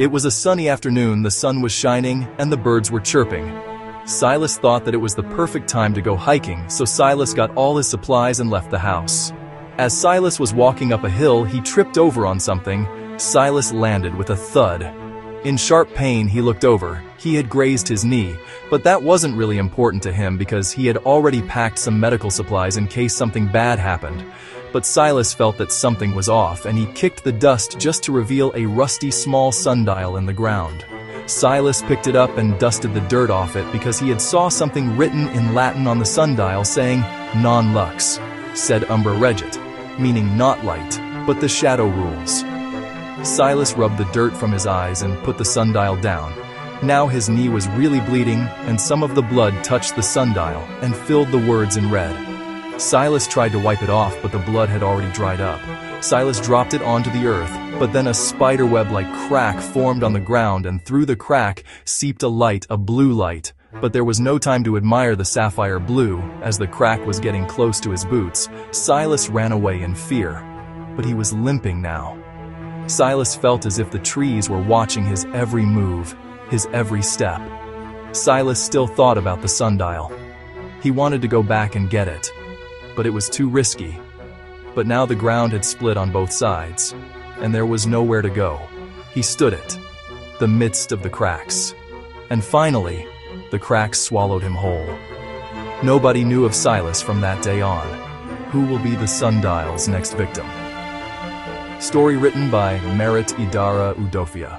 It was a sunny afternoon, the sun was shining, and the birds were chirping. Silas thought that it was the perfect time to go hiking, so Silas got all his supplies and left the house. As Silas was walking up a hill, he tripped over on something. Silas landed with a thud. In sharp pain, he looked over. He had grazed his knee, but that wasn't really important to him because he had already packed some medical supplies in case something bad happened. But Silas felt that something was off, and he kicked the dust just to reveal a rusty small sundial in the ground. Silas picked it up and dusted the dirt off it because he had saw something written in Latin on the sundial saying, "Non lux, sed umbra regit," meaning not light, but the shadow rules. Silas rubbed the dirt from his eyes and put the sundial down. Now his knee was really bleeding, and some of the blood touched the sundial and filled the words in red. Silas tried to wipe it off, but the blood had already dried up. Silas dropped it onto the earth, but then a spiderweb-like crack formed on the ground, and through the crack seeped a light, a blue light. But there was no time to admire the sapphire blue. As the crack was getting close to his boots, Silas ran away in fear. But he was limping now. Silas felt as if the trees were watching his every move, his every step. Silas still thought about the sundial. He wanted to go back and get it, but it was too risky. But now the ground had split on both sides, and there was nowhere to go. He stood it, the midst of the cracks. And finally, the cracks swallowed him whole. Nobody knew of Silas from that day on. Who will be the sundial's next victim? Story written by Merit Idara Udofia.